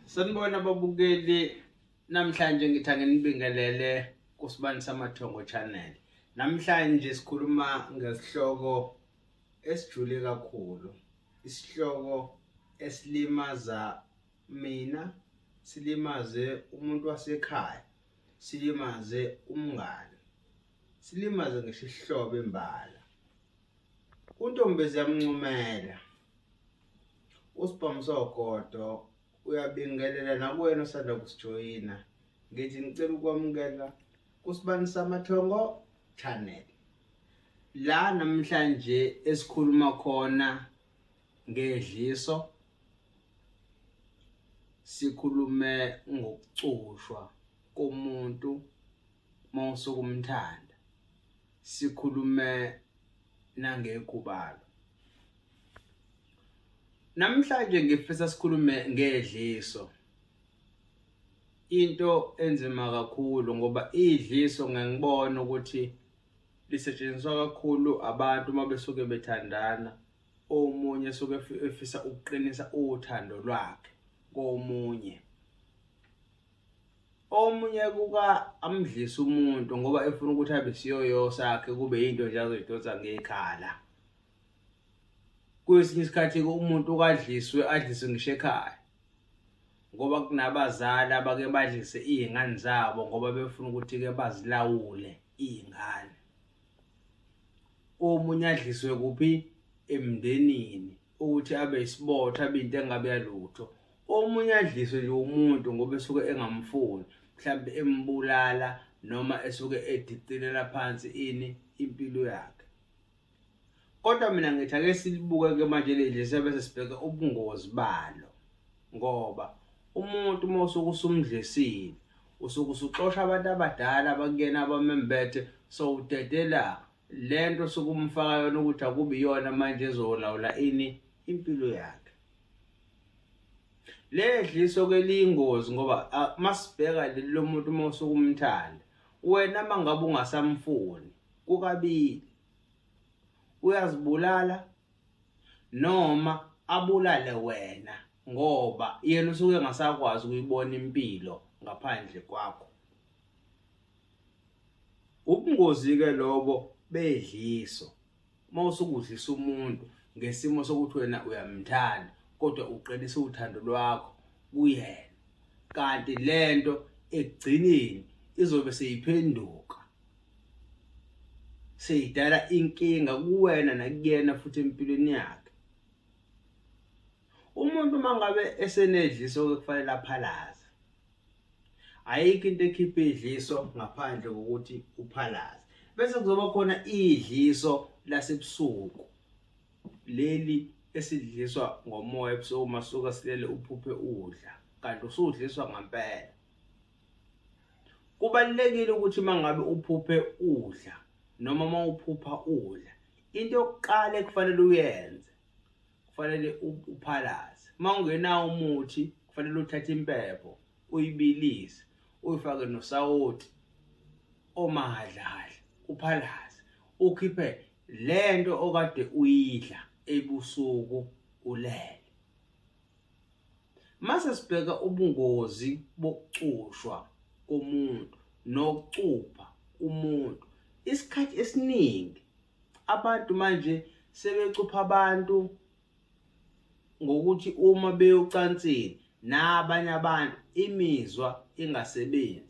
Sanibona babukeli, namhlanje ngithanga nibingelele kusibani samathongo channel. Namhlanje sikhuluma ngesihloko esijule kakhulu. Isihloko esilimaza mina, silimaze umuntu wasekhaya, silimaze umngane, silimaze ngisho isihlobo imbala. Untombezi yamncumela. Usiphamsogodo uyabingelela nakuwena osanda kusijoyina. Ngithi ngicela ukwamukela kusibani samathongo channel. La namhlanje esikhuluma khona ngedliso, sikhulume ngokucushwa komuntu mawusukumthanda, sikhulume nangekhubalo. Namhlanje ngifisa sikhulume ngedliso. Into enzima kakhulu ngoba idliso ngangibona ukuthi lisetshenziswa kakhulu abantu mabesuke bethandana, omunye suke efisa ukuqinisa uthando lwakhe komunye. Omunye kuka amdlisa umuntu ngoba efuna ukuthi abe siyoyo sakhe, kube into nje azoyidonsa ngekhala. Kwesinye isikhathi umuntu kadliswe adliswe ngisho ekhaya, ngoba kunabazali abake badlise izingane zabo ngoba befuna ukuthi ke bazilawule izingane. Omunye adliswe kuphi? Emndenini, ukuthi abe isibotho, abe into engabe yalutho. Omunye adliswe nje umuntu ngoba esuke engamfuni, mhlawumbe embulala noma esuke edicelela phansi impilo yakhe. Kodwa mina ngithi ake silibuke ke manje leli sebese sibheka ubungozi balo, ngoba umuntu mawusuke usumdlisile usuke usuxosha abantu abadala abakuyena abamembethe, so udedela lento sokumfaka yona ukuthi akubi yona manje ezolawula impilo yakhe. Ledliso ke liyingozi ngoba masibheka leli lomuntu mawusuke umthanda, wena mangabe ungasamfuni kukabili, uyazibulala noma abulale wena ngoba yena usuke engasakwazi ukuyibona impilo ngaphandle kwakho. Ubungozi ke lobo bedliso, mawusuke udlisa umuntu ngesimo sokuthi wena uyamthanda kodwa uqinisa uthando lwakho kuyena, kanti lento ekugcineni izobe seyiphenduka, seyidala inkinga kuwena nakuyena futhi empilweni yakhe. Umuntu mangabe esenedliso kufanele aphalaze. Ayikho into ekhipha idliso ngaphandle kokuthi uphalaze. Bese kuzoba khona idliso lasebusuku, leli esidliswa ngomoya ebusuku masuka silele uphuphe udla, kanti usudliswa ngempela. Kubalulekile ukuthi mangabe uphuphe udla noma mawuphupha udla, into yokuqala ekufanele uyenze, kufanele uphalaze. Mawungenawo umuthi kufanele uthathe impepho uyibilise, uyifake nosawoti omahadlahadla, uphalaze, ukhiphe lento okade uyidla ebusuku ulele. Mase sibheka ubungozi bokucushwa komuntu nokucupha umuntu. Isikhathi esiningi abantu manje sebecupha abantu ngokuthi uma beyocansini nabanye abantu imizwa ingasebenzi.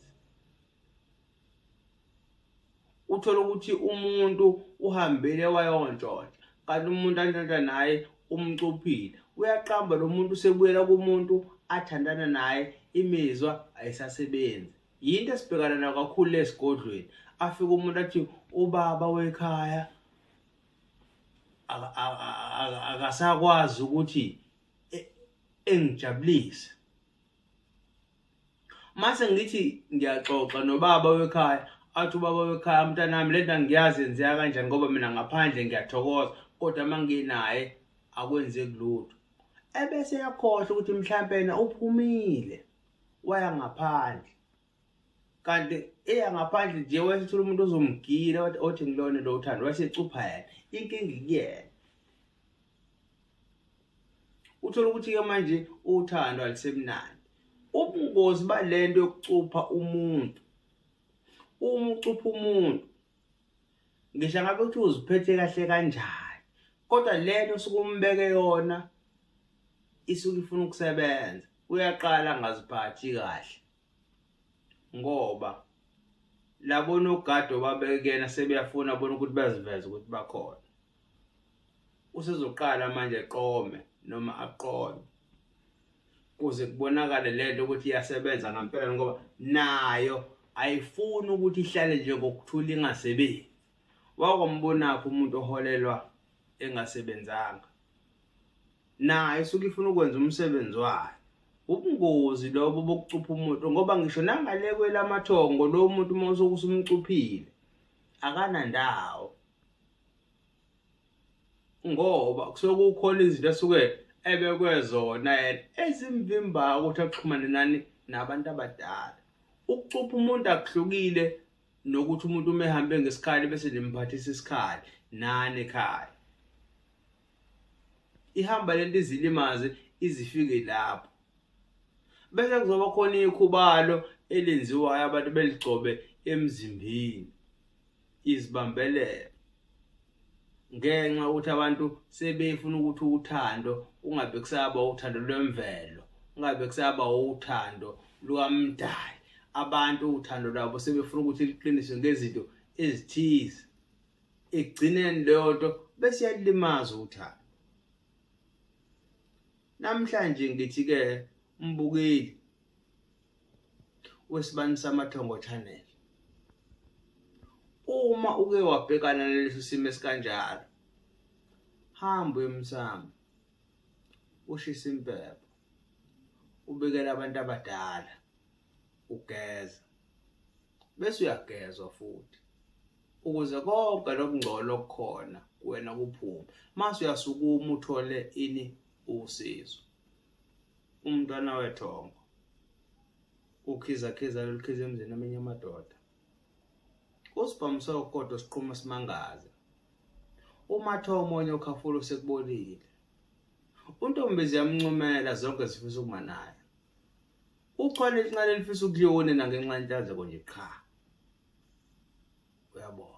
Uthola ukuthi umuntu uhambele wayontshontsha, kanti umuntu antshontsha naye umcuphile. Uyaqamba lo muntu usebuyela kumuntu athandana naye, imizwa ayisasebenzi. Yinto esibhekana nayo kakhulu esigodlweni. Afika umuntu athi ubaba wekhaya akasakwazi ukuthi engijabulise. Mase ngithi ngiyaxoxa nobaba wekhaya, athi ubaba wekhaya, mntanami lento ngiyazi yenzeka kanjani ngoba mina ngaphandle ngiyathokoza kodwa manginaye akwenze kulutho. Ebese yakhohlwa ukuthi mhlawumbe yena uphumile waya ngaphandle, kanti ngaphandle nje wayethola umuntu ozomgila othi ngilone lo uthando, wasecupha yena, inkinga ikuyena. Uthola ukuthi ke manje uthando alisemnandi. Ubungozi balento yokucupha umuntu. Uma ucupha umuntu, ngisho ngabe uthi uziphethe kahle kanjani, kodwa lento osuke umbeke yona isuke ifuna ukusebenza. Uyaqala angaziphathi kahle. Ngoba labo nogado babekena sebeyafuna bona ukuthi baziveze ukuthi bakhona. Usezoqala manje eqome noma aqome kuze kubonakale lento ukuthi iyasebenza ngempela, ngoba nayo ayifuni ukuthi ihlale nje ngokuthula ingasebenzi. Wakwambonapho umuntu oholelwa engasebenzanga, naye usuke ifuna ukwenza umsebenzi wayo. Ubungozi lobo bokucupha umuntu, ngoba ngisho nangale kwelamathongo lo muntu uma usukumcuphile akanandawo, ngoba kusokukhona izinto esuke ebekwezona yena ezimvimba ukuthi axhumane nani nabantu abadala. Ukucupha umuntu akuhlukile nokuthi umuntu uma ehambe ngesikhali bese nimphathisa isikhali nani ekhaya. Ihamba lento izilimaze izifike lapho. Bese kuzoba khona ikhubalo elenziwayo abantu beligcobe emzimbeni, izibambelela. Ngenxa ukuthi abantu sebefuna ukuthi uthando ungabe kusaba uthando lwemvelo, ungabe kusaba uthando lukaMdali. Abantu uthando lwabo sebefuna ukuthi liqiniswe ngezinto ezithize. Egcineni leyo nto bese yalimaza uthando. Namhlanje ngithi ke mbukeli wesibani samathongo channel, uma uke wabhekana naleso simo esikanjalo, hamba emsamo, ushisa impepho, ubekela abantu abadala, ugeza, bese uyagezwa futhi ukuze konke lokungcolo okukhona kuwena kuphume. Mase uyasukuma uthole ini usizo. Umntwana wethongo ukhiza lokhiza emzini amenye amadoda, usibhamusa ukodwa siqhuma simangaza. Umatho omonye ukhafula sekubonile, untombezi yamncumela zonke zifisa ukuma naye. Ukhona iqala elifisa ukuyona nangenxa yenhlanzeko nje qha. Uyabona.